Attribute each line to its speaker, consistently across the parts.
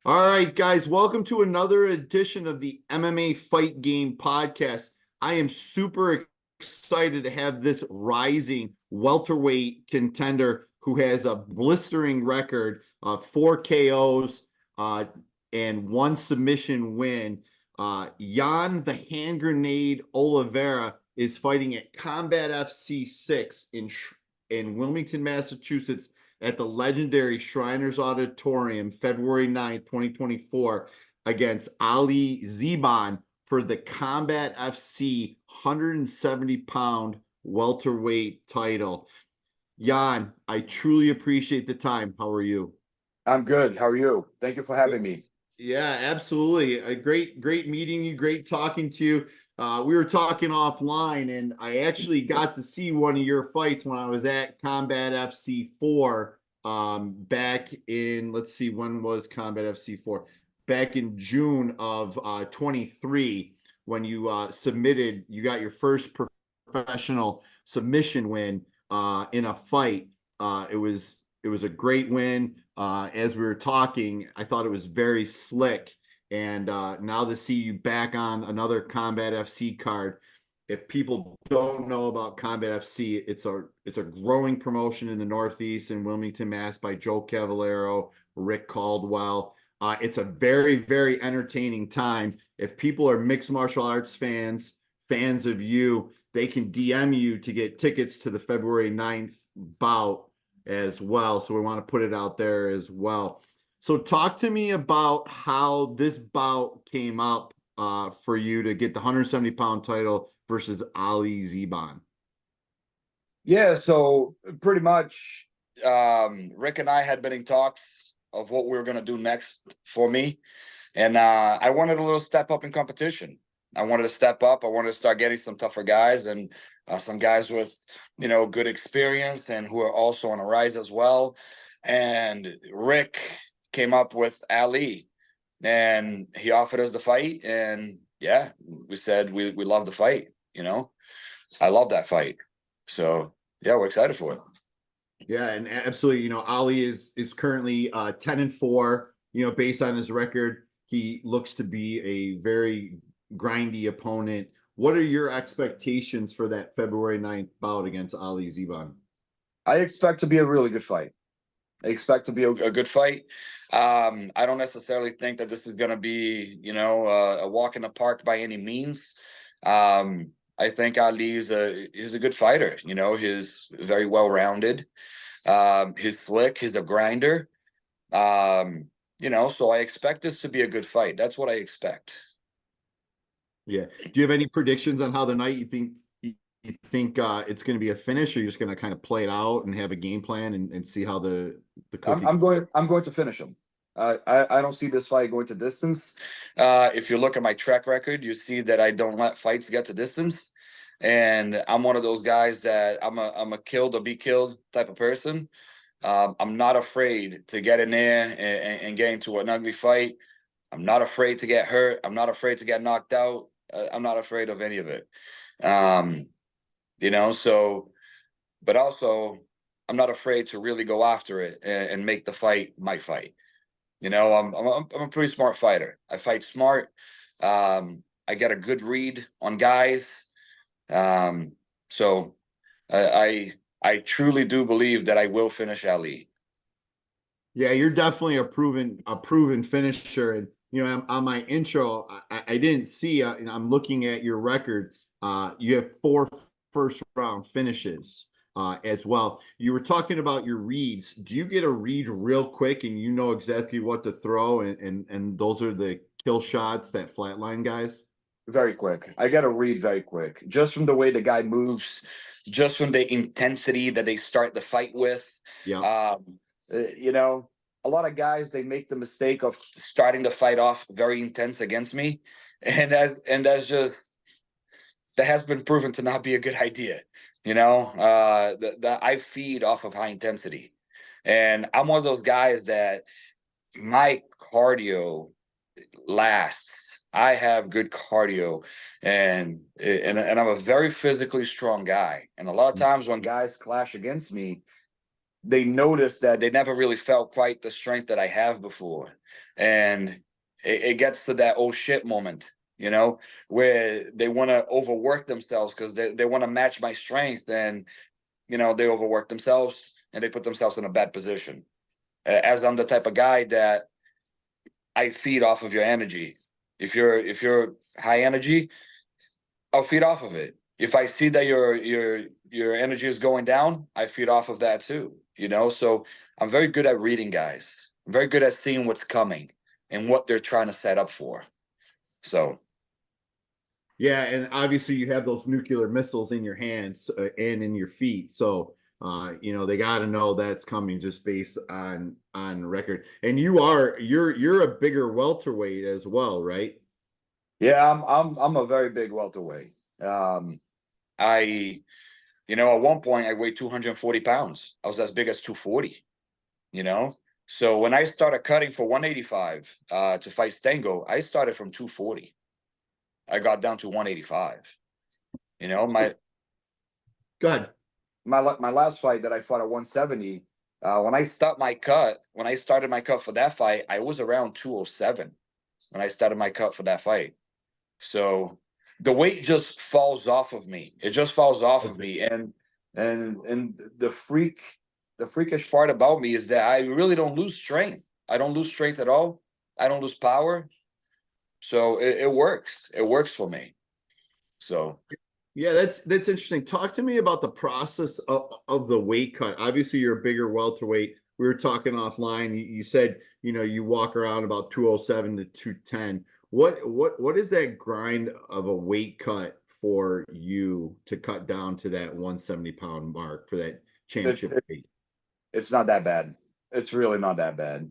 Speaker 1: All right, guys, welcome to another edition of the MMA Fight Game Podcast. I am super excited to have this rising welterweight contender who has a blistering record of 4 KOs and 1 submission win. Yann the Hand Grenade Oliveira is fighting at Combat FC 6 in Wilmington, Massachusetts, at the legendary Shriners Auditorium, February 9th, 2024, against Ali Zebian for the Combat FC 170-pound welterweight title. Yann, I truly appreciate the time. How are you?
Speaker 2: I'm good. How are you? Thank you for having me.
Speaker 1: Yeah, absolutely. A great meeting you. Great talking to you. We were talking offline, and I actually got to see one of your fights when I was at Combat FC 4 back in, let's see, when was Combat FC 4? Back in June of 23, when you you got your first professional submission win in a fight. It was a great win. As we were talking, I thought it was very slick. And now to see you back on another Combat FC card. If people don't know about Combat FC, it's a growing promotion in the Northeast in Wilmington, Mass, by Joe Cavallero, Rick Caldwell. It's a very entertaining time. If people are mixed martial arts fans of you, they can DM you to get tickets to the February 9th bout as well. So we want to put it out there as well. So talk to me about how this bout came up for you to get the 170-pound title versus Ali Zebian.
Speaker 2: Yeah, so pretty much Rick and I had been in talks of what we were going to do next for me. And I wanted a little step up in competition. I wanted to step up. I wanted to start getting some tougher guys and some guys with, good experience and who are also on a rise as well. And Rick came up with Ali, and he offered us the fight. And yeah, we said we love the fight. I love that fight. So yeah, we're excited for it.
Speaker 1: Yeah, and absolutely. Ali is currently 10-4. Based on his record, he looks to be a very grindy opponent. What are your expectations for that February 9th bout against Ali Zebian?
Speaker 2: I expect to be a really good fight. I expect to be a good fight. I don't necessarily think that this is going to be, a walk in the park by any means. I think Ali is a good fighter. He's very well-rounded. He's slick. He's a grinder. So I expect this to be a good fight. That's what I expect.
Speaker 1: Yeah. Do you have any predictions on how the night you think it's going to be a finish, or you're just going to kind of play it out and have a game plan and see how the cookie...
Speaker 2: I'm going to finish him. I don't see this fight going to distance. If you look at my track record, you see that I don't let fights get to distance. And I'm one of those guys that I'm a killed or be killed type of person. I'm not afraid to get in there and get into an ugly fight. I'm not afraid to get hurt. I'm not afraid to get knocked out. I'm not afraid of any of it. But also I'm not afraid to really go after it and make the fight my fight. I'm a pretty smart fighter. I fight smart. I get a good read on guys. So I truly do believe that I will finish Ali.
Speaker 1: Yeah, you're definitely a proven finisher. And on my intro, I didn't see. I'm looking at your record. You have 4 first-round finishes as well. You were talking about your reads. Do you get a read real quick and you know exactly what to throw, and those are the kill shots that flatline guys?
Speaker 2: Very quick. I get a read very quick, just from the way the guy moves, just from the intensity that they start the fight with.
Speaker 1: Yeah.
Speaker 2: A lot of guys, they make the mistake of starting the fight off very intense against me, and that's just, that has been proven to not be a good idea. That I feed off of high intensity, and I'm one of those guys that my cardio lasts. I have good cardio, and I'm a very physically strong guy. And a lot of times when guys clash against me, they notice that they never really felt quite the strength that I have before. And it gets to that oh shit moment, you know, where they want to overwork themselves because they want to match my strength. And, you know, they overwork themselves and they put themselves in a bad position. As I'm the type of guy that I feed off of your energy. If you're high energy, I'll feed off of it. If I see that your energy is going down, I feed off of that too. You know, so I'm very good at reading guys. I'm very good at seeing what's coming and what they're trying to set up for. So
Speaker 1: Yeah, and obviously you have those nuclear missiles in your hands and in your feet. So you know, they got to know that's coming just based on record. And you're a bigger welterweight as well, right?
Speaker 2: yeah, I'm a very big welterweight. I You know, at one point I weighed 240 pounds. I was as big as 240, you know? So when I started cutting for 185 to fight Stengo, I started from 240. I got down to 185. You know,
Speaker 1: Go ahead.
Speaker 2: my last fight that I fought at 170, when I started my cut for that fight, I was around 207 when I started my cut for that fight. So the weight just falls off of me. It just falls off of me. And the freakish part about me is that I really don't lose strength. I don't lose strength at all. I don't lose power. So it works. It works for me. So
Speaker 1: Yeah, that's interesting. Talk to me about the process of the weight cut. Obviously, you're a bigger welterweight. We were talking offline. You said, you know, you walk around about 207 to 210. What is that grind of a weight cut for you to cut down to that 170-pound mark for that championship weight?
Speaker 2: it's not that bad. It's really not that bad.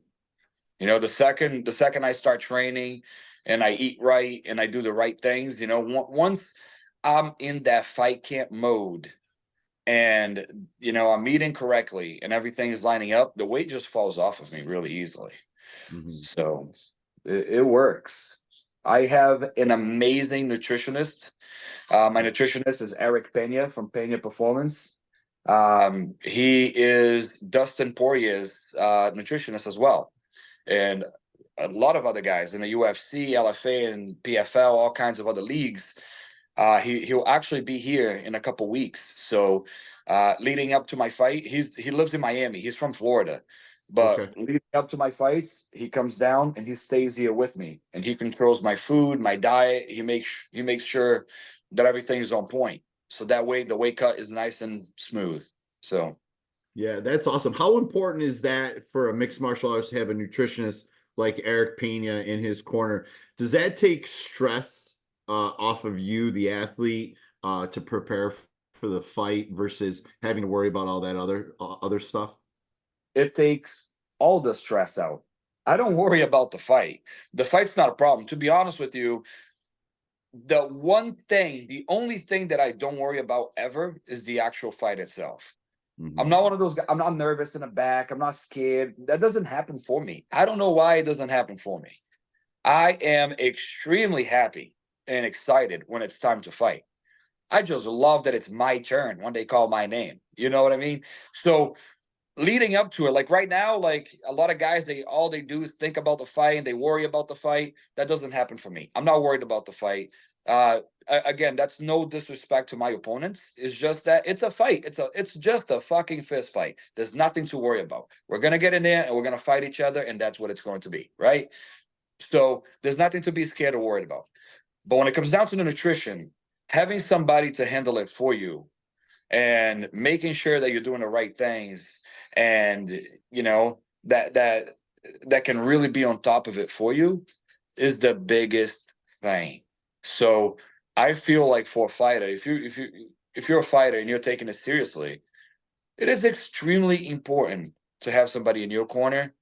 Speaker 2: You know, the second I start training and I eat right and I do the right things, you know, once I'm in that fight camp mode and, you know, I'm eating correctly and everything is lining up, the weight just falls off of me really easily.
Speaker 1: Mhm.
Speaker 2: So it works. I have an amazing nutritionist. My nutritionist is Eric Pena from Pena Performance. He is Dustin Poirier's nutritionist as well. And a lot of other guys in the UFC, LFA, and PFL, all kinds of other leagues. He'll actually be here in a couple weeks. So leading up to my fight, he lives in Miami. He's from Florida, but
Speaker 1: Okay.
Speaker 2: leading up to my fights, he comes down and he stays here with me, and he controls my food, my diet. He makes sure that everything is on point. So that way, the weight cut is nice and smooth. So
Speaker 1: Yeah, that's awesome. How important is that for a mixed martial artist to have a nutritionist like Eric Pena in his corner? Does that take stress off of you, the athlete, to prepare for the fight versus having to worry about all that other stuff?
Speaker 2: it takes all the stress out. I don't worry about the fight. The fight's not a problem. To be honest with you, the only thing that I don't worry about ever is the actual fight itself. I'm
Speaker 1: Mhm.
Speaker 2: not one of those guys. I'm not nervous in the back. I'm not scared. That doesn't happen for me. I don't know why it doesn't happen for me. I am extremely happy and excited when it's time to fight. I just love that it's my turn when they call my name. You know what I mean? So leading up to it, like right now, like a lot of guys, all they do is think about the fight and they worry about the fight. That doesn't happen for me. I'm not worried about the fight. Again, that's no disrespect to my opponents. It's just that it's a fight. It's just a fucking fist fight. There's nothing to worry about. We're gonna get in there and we're gonna fight each other, and that's what it's going to be, right? So there's nothing to be scared or worried about. But when it comes down to the nutrition, having somebody to handle it for you and making sure that you're doing the right things, and you know that can really be on top of it for you, is the biggest thing. So I feel like for a fighter, if you're a fighter and you're taking it seriously, it is extremely important to have somebody in your corner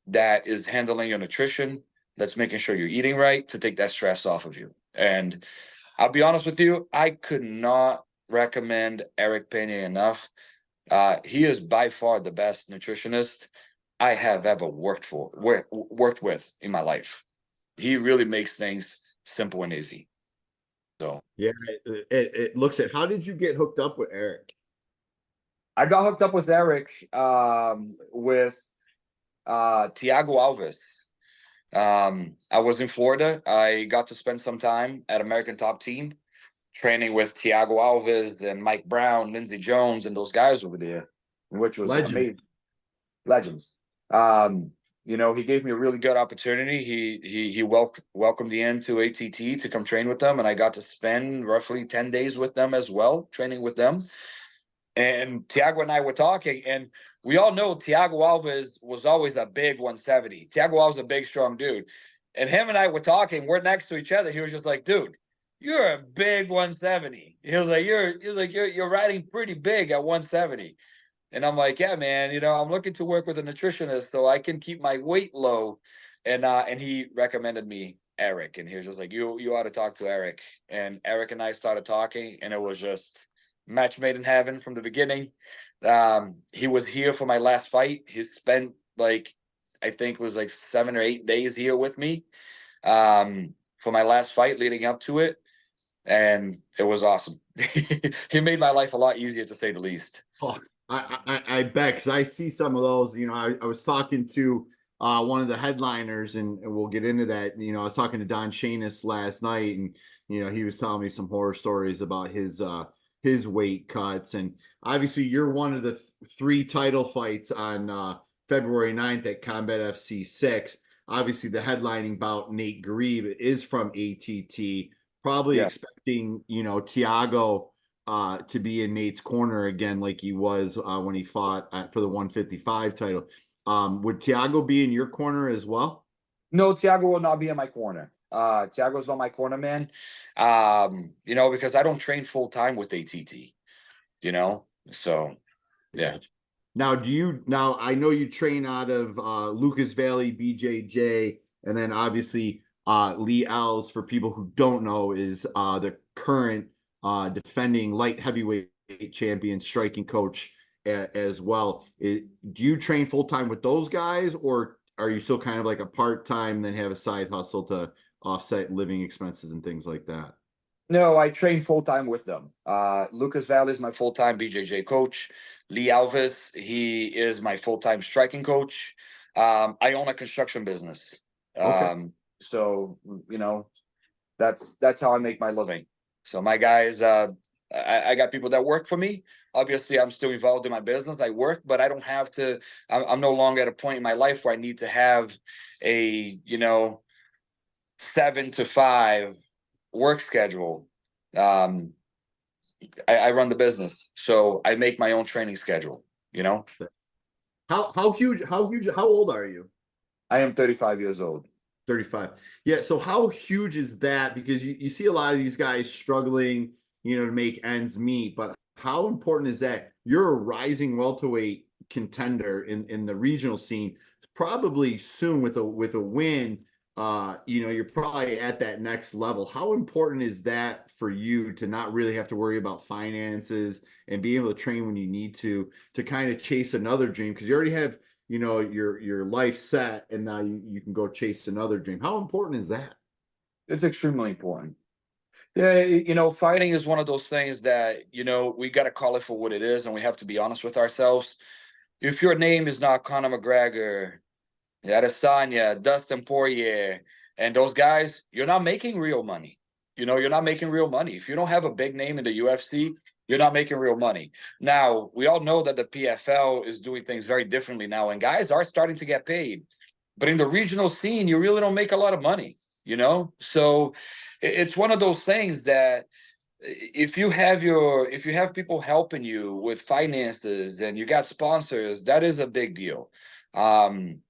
Speaker 2: that is handling your nutrition, that's making sure you're eating right, to take that stress off of you. And I'll be honest with you, I could not recommend Eric Pena enough. He is by far the best nutritionist I have ever worked with in my life. He really makes things simple and easy. So
Speaker 1: Yeah, it looks at how did you get hooked up with Eric?
Speaker 2: I got hooked up with Eric with Thiago Alves. I was in Florida. I got to spend some time at American Top Team training with Thiago Alves and Mike Brown, Lindsey Jones, and those guys over there, which was
Speaker 1: Legend.
Speaker 2: amazing. Legends. You know, he gave me a really good opportunity. He welcomed me into ATT to come train with them, and I got to spend roughly 10 days with them as well, training with them. And Thiago and I were talking, and we all know Thiago Alves was always a big 170. Thiago Alves is a big, strong dude. And him and I were talking, we're next to each other. He was just like, dude, you're a big 170. He was like, you're riding pretty big at 170. And I'm like, yeah, man, you know, I'm looking to work with a nutritionist so I can keep my weight low. And he recommended me Eric. And he was just like, you ought to talk to Eric. And Eric and I started talking, and it was just match made in heaven from the beginning. He was here for my last fight. He spent like, I think it was like 7 or 8 days here with me for my last fight leading up to it. And it was awesome. He made my life a lot easier, to say the least.
Speaker 1: Oh, I bet, because I see some of those. You know, I was talking to one of the headliners, and we'll get into that. You know, I was talking to Don Shanis last night, and you know, he was telling me some horror stories about his weight cuts. And obviously you're one of the 3 title fights on February 9th at Combat FC 6. Obviously the headlining bout, Nate Grieb, is from ATT, probably expecting, you know, Thiago to be in Nate's corner again, like he was when he fought for the 155 title. Would Thiago be in your corner as well?
Speaker 2: No, Thiago will not be in my corner. Thiago's not my corner man. You know, because I don't train full time with ATT, you know, so yeah.
Speaker 1: Now, I know you train out of Lucas Valley, BJJ, and then obviously Lee Ells, for people who don't know, is the current defending light heavyweight champion, striking coach as well. Do you train full time with those guys, or are you still kind of like a part-time, then have a side hustle to offset living expenses and things like that?
Speaker 2: No, I train full time with them. Lucas Valley is my full time BJJ coach. Lee Alves, he is my full time striking coach. I own a construction business.
Speaker 1: Okay.
Speaker 2: So you know, that's how I make my living. So my guys, I got people that work for me. Obviously, I'm still involved in my business. I work, but I don't have to. I'm no longer at a point in my life where I need to have a 7 to 5 work schedule. I run the business, so I make my own training schedule. You know.
Speaker 1: How old are you?
Speaker 2: I am 35 years old.
Speaker 1: 35. Yeah. So how huge is that? Because you see a lot of these guys struggling, you know, to make ends meet. But how important is that? You're a rising welterweight contender in the regional scene. Probably soon with a win, you know, you're probably at that next level. How important is that for you to not really have to worry about finances and be able to train when you need to kind of chase another dream? Because you already have, you know, your life set, and now you can go chase another dream. How important is that?
Speaker 2: It's extremely important. Yeah, you know, fighting is one of those things that, you know, we got to call it for what it is, and we have to be honest with ourselves. If your name is not Conor McGregor, Adesanya, Dustin Poirier, and those guys, you're not making real money. You know, you're not making real money. If you don't have a big name in the UFC, you're not making real money. Now, we all know that the PFL is doing things very differently now, and guys are starting to get paid. But in the regional scene, you really don't make a lot of money, you know? So it's one of those things that if you have people helping you with finances and you got sponsors, that is a big deal. And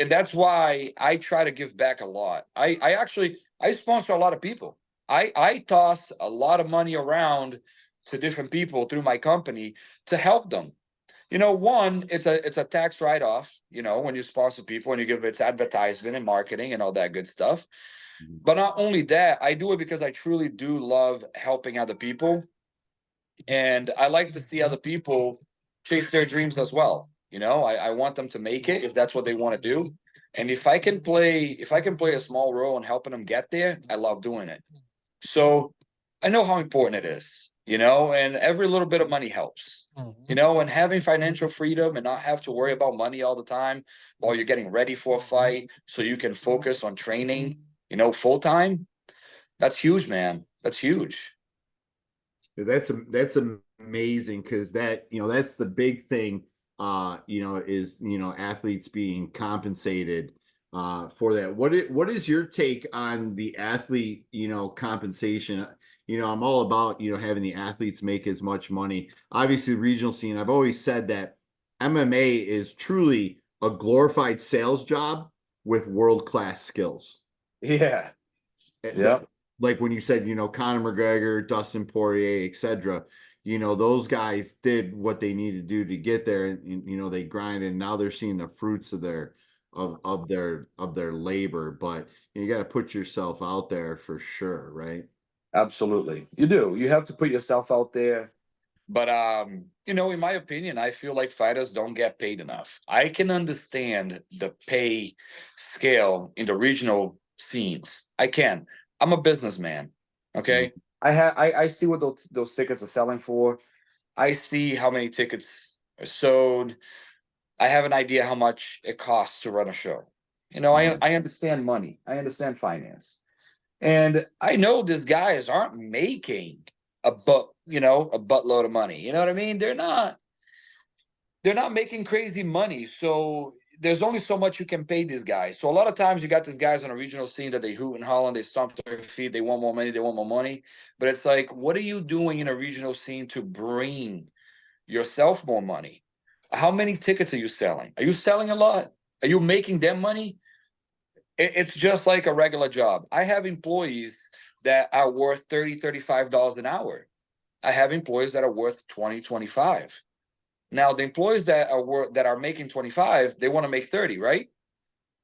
Speaker 2: that's why I try to give back a lot. I sponsor a lot of people. I toss a lot of money around to different people through my company to help them. You know, one, it's a tax write-off, you know, when you sponsor people and you give it's advertisement and marketing and all that good stuff. But not only that, I do it because I truly do love helping other people. And I like to see other people chase their dreams as well. You know, I want them to make it if that's what they want to do. And if I can play a small role in helping them get there, I love doing it. So I know how important it is. and every little bit of money helps, and having financial freedom and not have to worry about money all the time while you're getting ready for a fight so you can focus on training, full time. That's huge, man. That's huge.
Speaker 1: That's amazing, because that's the big thing, is athletes being compensated for that. What is your take on the athlete compensation? I'm all about having the athletes make as much money. Obviously, the regional scene, I've always said that MMA is truly a glorified sales job with world-class skills.
Speaker 2: Yeah.
Speaker 1: Yeah. Like when you said, Conor McGregor, Dustin Poirier, etc., those guys did what they needed to do to get there, and they grinded, and now they're seeing the fruits of their labor. But you got to put yourself out there for sure, right?
Speaker 2: Absolutely. You do. You have to put yourself out there. But in my opinion, I feel like fighters don't get paid enough. I can understand the pay scale in the regional scenes. I can. I'm a businessman. Okay. I see what those tickets are selling for. I see how many tickets are sold. I have an idea how much it costs to run a show. I understand money. I understand finance. And I know these guys aren't making a buttload of money. You know what I mean? They're not making crazy money. So there's only so much you can pay these guys. So a lot of times you got these guys on a regional scene that they hoot and holler, they stomp their feet, they want more money, they want more money. But it's like, what are you doing in a regional scene to bring yourself more money? How many tickets are you selling? Are you selling a lot? Are you making them money? It's just like a regular job. I have employees that are worth $30, $35 an hour. I have employees that are worth 20, 25. Now, the employees that are making 25, they want to make 30, right?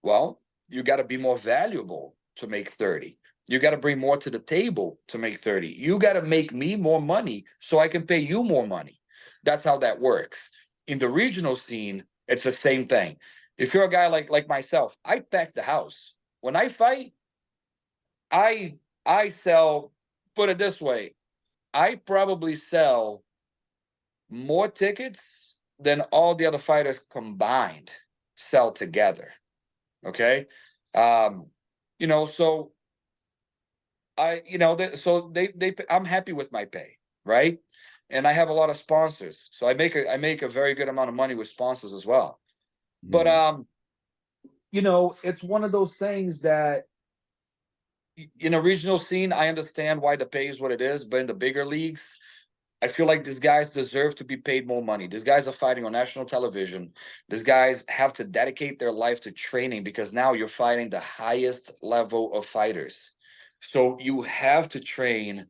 Speaker 2: Well, you got to be more valuable to make 30. You got to bring more to the table to make 30. You got to make me more money so I can pay you more money. That's how that works. In the regional scene, it's the same thing. If you're a guy like myself, I pack the house. When I fight, I sell, put it this way, I probably sell more tickets than all the other fighters combined sell together. Okay. So I'm happy with my pay, right? And I have a lot of sponsors. So I make a very good amount of money with sponsors as well. But it's one of those things that in a regional scene, I understand why the pay is what it is, but in the bigger leagues, I feel like these guys deserve to be paid more money. These guys are fighting on national television. These guys have to dedicate their life to training because now you're fighting the highest level of fighters. So you have to train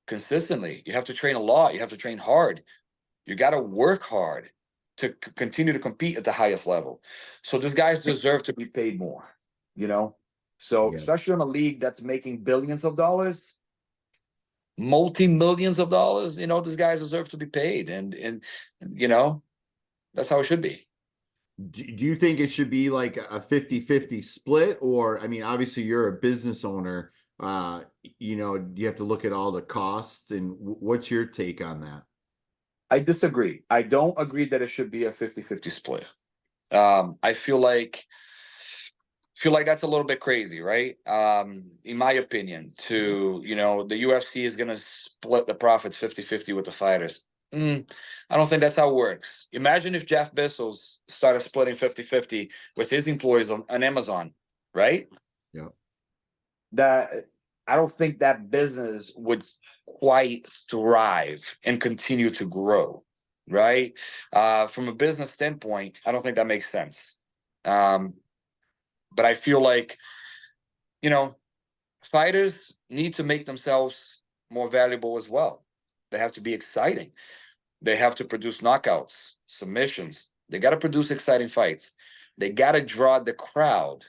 Speaker 2: consistently. You have to train a lot. You have to train hard. You got to work hard to continue to compete at the highest level. So these guys deserve to be paid more, So especially in a league that's making billions of dollars, multi-millions of dollars, these guys deserve to be paid. And that's how it should be.
Speaker 1: Do you think it should be like a 50-50 split? Or, I mean, obviously you're a business owner, you have to look at all the costs, and what's your take on that?
Speaker 2: I disagree. I don't agree that it should be a 50-50 split. I feel like that's a little bit crazy, right? In my opinion, the UFC is going to split the profits 50-50 with the fighters. I don't think that's how it works. Imagine if Jeff Bezos started splitting 50-50 with his employees on Amazon, right?
Speaker 1: Yeah.
Speaker 2: That I don't think that business would quite thrive and continue to grow, right? From a business standpoint, I don't think that makes sense. But I feel like, fighters need to make themselves more valuable as well. They have to be exciting. They have to produce knockouts, submissions. They got to produce exciting fights. They got to draw the crowd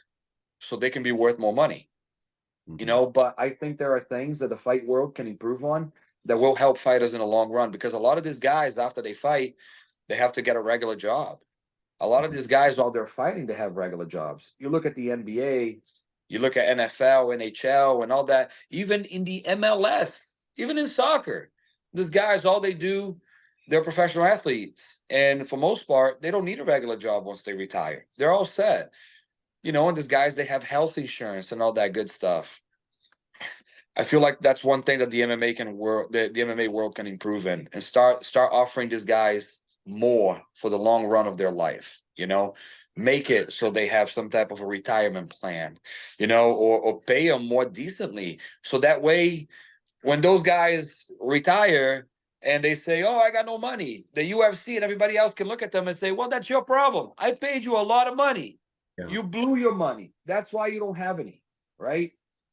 Speaker 2: so they can be worth more money. But I think there are things that the fight world can improve on that will help fighters in the long run, because a lot of these guys, after they fight, they have to get a regular job. A lot of these guys, while they're fighting, they have regular jobs. You look at the NBA, you look at NFL, NHL, and all that, even in the MLS, even in soccer, These guys, all they do, they're professional athletes. And for most part, they don't need a regular job once they retire. They're all set. And these guys, they have health insurance and all that good stuff. I feel like that's one thing that the MMA world can improve in, and start offering these guys more for the long run of their life. Make it so they have some type of a retirement plan, or pay them more decently. So that way, when those guys retire and they say, "Oh, I got no money," the UFC and everybody else can look at them and say, "Well, that's your problem. I paid you a lot of money.
Speaker 1: Yeah.
Speaker 2: You blew your money. That's why you don't have any." Right?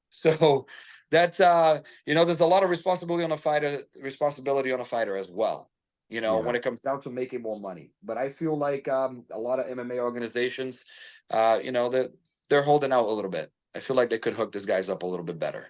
Speaker 2: So that's there's a lot of responsibility on a fighter as well. When it comes down to making more money. But I feel like a lot of MMA organizations, they're holding out a little bit. I feel like they could hook these guys up a little bit better.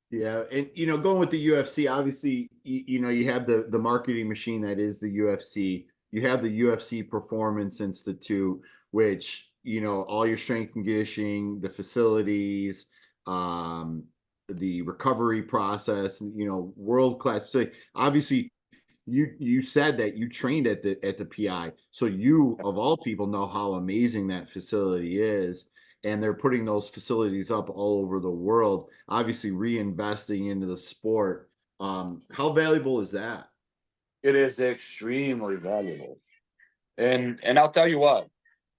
Speaker 1: Yeah, and going with the UFC, obviously, you have the marketing machine that is the UFC. You have the UFC Performance Institute, which all your strength and conditioning, the facilities, the recovery process, world class. So obviously, you said that you trained at the PI, so you of all people know how amazing that facility is. And they're putting those facilities up all over the world, obviously reinvesting into the sport. How valuable is that?
Speaker 2: It is extremely valuable. And I'll tell you what,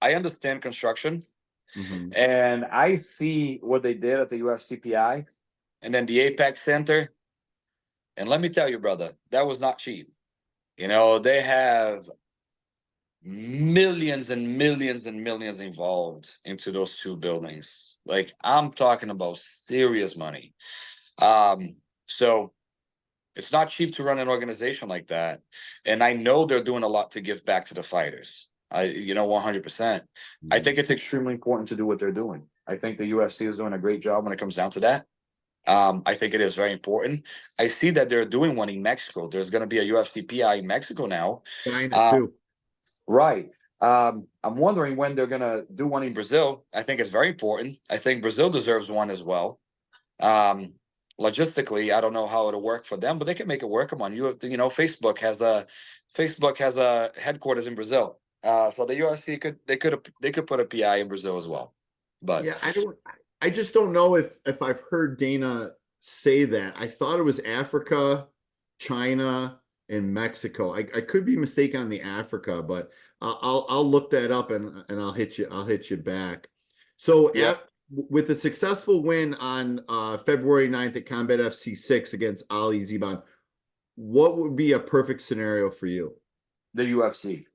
Speaker 2: I understand construction, and I see what they did at the UFCPI and then the Apex Center. And let me tell you, brother, that was not cheap. They have millions and millions and millions involved into those two buildings. Like, I'm talking about serious money. So it's not cheap to run an organization like that. And I know they're doing a lot to give back to the fighters. 100%. I think it's extremely important to do what they're doing. I think the UFC is doing a great job when it comes down to that. I think it is very important. I see that they're doing one in Mexico. There's going to be a UFC PI in Mexico now.
Speaker 1: Too.
Speaker 2: Right. I'm wondering when they're going to do one in Brazil. I think it's very important. I think Brazil deserves one as well. Logistically, I don't know how it'll work for them, but they can make it work. Come on, Facebook has a headquarters in Brazil. So the UFC could put a PI in Brazil as well. But
Speaker 1: yeah, I just don't know if I've heard Dana say that. I thought it was Africa, China, and Mexico. I could be mistaken on the Africa, but I'll look that up and I'll hit you back. So with the successful win on February 9th at Combat FC 6 against Ali Zebian, what would be a perfect scenario for you?
Speaker 2: The UFC.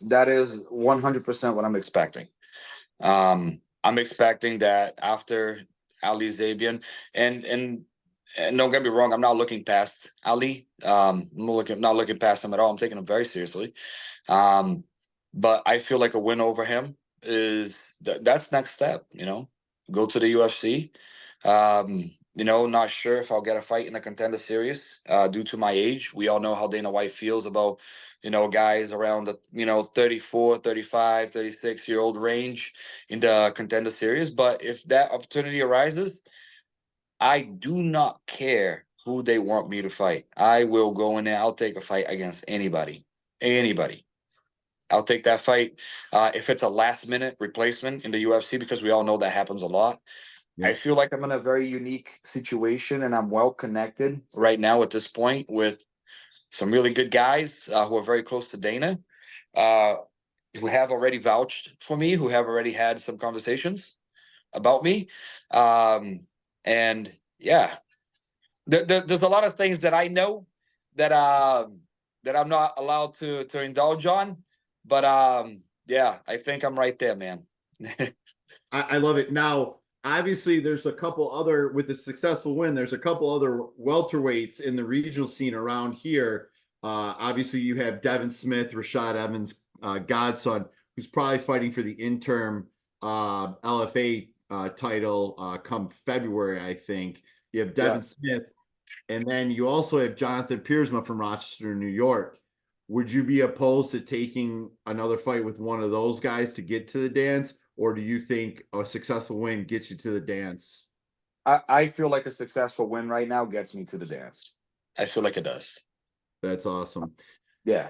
Speaker 2: That is 100% what I'm expecting. I'm expecting that after Ali Zebian, and don't get me wrong, I'm not looking past Ali. I'm not looking past him at all. I'm taking him very seriously. But I feel like a win over him is that's next step. Go to the UFC. Not sure if I'll get a fight in a contender series due to my age. We all know how Dana White feels about guys around the 34, 35, 36-year-old range in the contender series. But if that opportunity arises, I do not care who they want me to fight. I will go in there. I'll take a fight against anybody. I'll take that fight if it's a last-minute replacement in the UFC, because we all know that happens a lot. Yeah. I feel like I'm in a very unique situation, and I'm well connected right now at this point with some really good guys who are very close to Dana, who have already vouched for me, who have already had some conversations about me. And yeah, there's a lot of things that I know that I'm not allowed to indulge on. But yeah, I think I'm right there, man.
Speaker 1: I love it. Now, obviously, there's a couple other, with the successful win, there's a couple other welterweights in the regional scene around here. Obviously, you have Devin Smith, Rashad Evans' godson, who's probably fighting for the interim LFA title come February, I think. You have Devin Smith, and then you also have Jonathan Piersma from Rochester, New York. Would you be opposed to taking another fight with one of those guys to get to the dance? Or do you think a successful win gets you to the dance?
Speaker 2: I feel like a successful win right now gets me to the dance. I feel like it does.
Speaker 1: That's awesome.
Speaker 2: Yeah.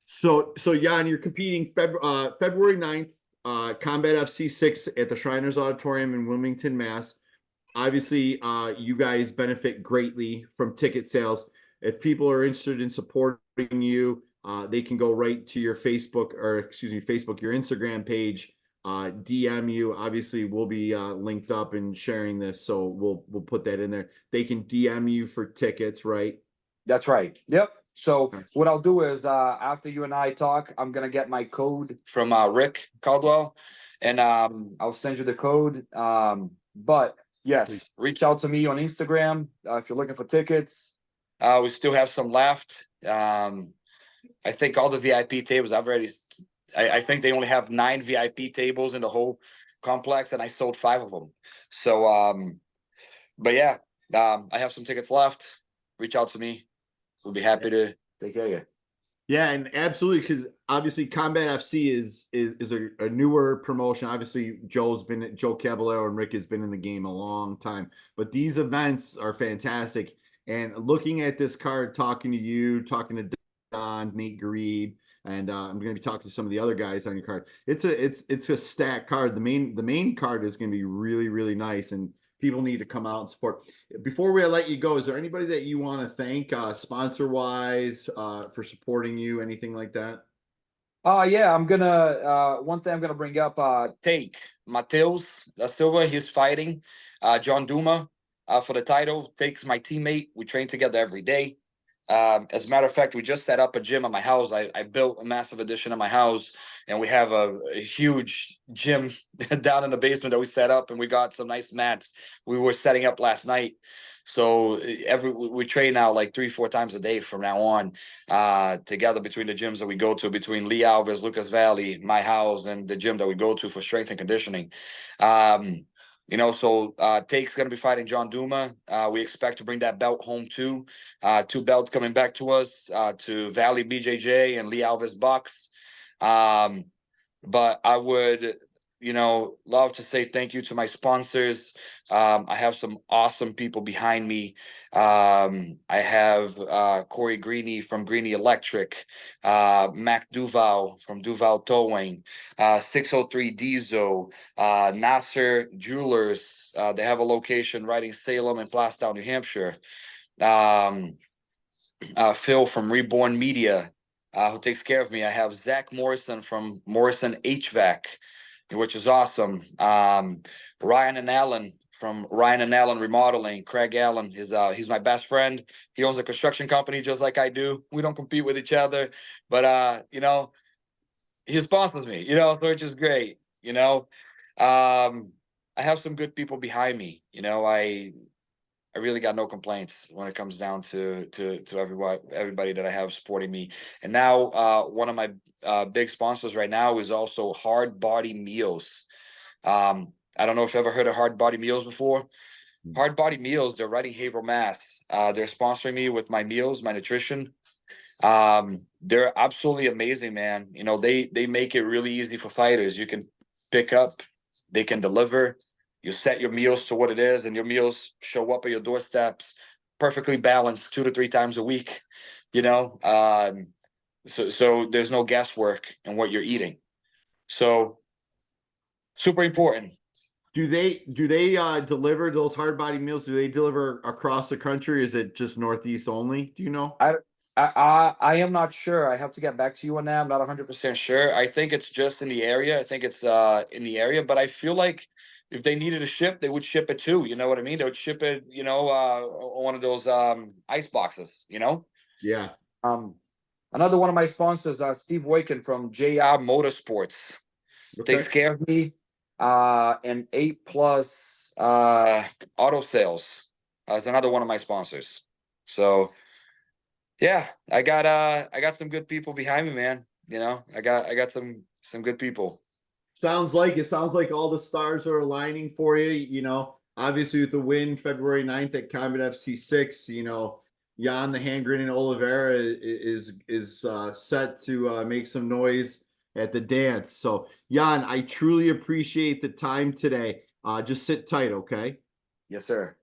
Speaker 1: So Yann, you're competing February 9th, Combat FC 6 at the Shriners Auditorium in Wilmington, Mass. Obviously, you guys benefit greatly from ticket sales. If people are interested in supporting you, they can go right to your Facebook, or excuse me, Facebook, your Instagram page, DM you. Obviously, we'll be linked up and sharing this, so we'll put that in there. They can DM you for tickets, right?
Speaker 2: That's right. Yep. So what I'll do is after you and I talk, I'm gonna get my code from Rick Caldwell, and I'll send you the code. But yes, reach out to me on Instagram if you're looking for tickets. We still have some left. I think all the VIP tables I've already. I think they only have 9 VIP tables in the whole complex, and I sold 5 of them. So, but yeah, I have some tickets left. Reach out to me. We'll be happy to take care of you.
Speaker 1: Yeah, and absolutely, because obviously Combat FC is a newer promotion. Obviously, Joe Caballero and Rick has been in the game a long time, but these events are fantastic. And looking at this card, talking to you, talking to Don, Nate Greed, and I'm going to be talking to some of the other guys on your card. It's a stacked card. The main card is going to be really, really nice, and people need to come out and support. Before we let you go, is there anybody that you want to thank, sponsor wise, for supporting you, anything like that?
Speaker 2: Yeah, I'm gonna one thing I'm gonna bring up, take Mateus da Silva, he's fighting John Duma for the title. Take's my teammate. We train together every day. As a matter of fact, we just set up a gym at my house. I built a massive addition at my house, and we have a huge gym down in the basement that we set up, and we got some nice mats we were setting up last night. So we train now like 3-4 times a day from now on, together between the gyms that we go to, between Lee Alves, Lucas Valley, my house, and the gym that we go to for strength and conditioning. So Take's going to be fighting John Duma. We expect to bring that belt home too. 2 belts coming back to us, to Valley BJJ and Lee Alves Bucks. But I would, love to say thank you to my sponsors. I have some awesome people behind me. I have Corey Greeny from Greeny Electric, Mac Duval from Duval Towing, 603 Diesel, Nasser Jewelers. They have a location right in Salem and Plastown, New Hampshire. Phil from Reborn Media, who takes care of me. I have Zach Morrison from Morrison HVAC, which is awesome. Ryan and Allen from Ryan and Allen Remodeling. Craig Allen is he's my best friend. He owns a construction company just like I do. We don't compete with each other, but he sponsors me, which is great. I have some good people behind me. I really got no complaints when it comes down to everybody that I have supporting me. And now one of my big sponsors right now is also Hard Body Meals. I don't know if you've ever heard of Hard Body Meals before. Hard Body Meals, they're right in Haverhill, Mass. They're sponsoring me with my meals, my nutrition. They're absolutely amazing, man. They make it really easy for fighters. You can pick up, they can deliver. You set your meals to what it is, and your meals show up at your doorsteps, perfectly balanced 2 to 3 times a week. So there's no guesswork in what you're eating. So super important.
Speaker 1: Do they deliver those hard body meals? Do they deliver across the country? Is it just Northeast only? Do you know?
Speaker 2: I am not sure. I have to get back to you on that. I'm not 100% sure. I think it's just in the area. I think it's in the area, but I feel like if they needed to ship, they would ship it too. You know what I mean? They would ship it, one of those ice boxes,
Speaker 1: Yeah.
Speaker 2: Another one of my sponsors, Steve Woykin from JR Motorsports, takes care of me. And 8+ Auto Sales is another one of my sponsors. So yeah, I got some good people behind me, man. I got some good people.
Speaker 1: Sounds like all the stars are aligning for you. Obviously with the win February 9th at Combat FC 6, Yann the hand grenade Oliveira is set to make some noise at the dance. So Yann, I truly appreciate the time today. Just sit tight, okay?
Speaker 2: Yes, sir.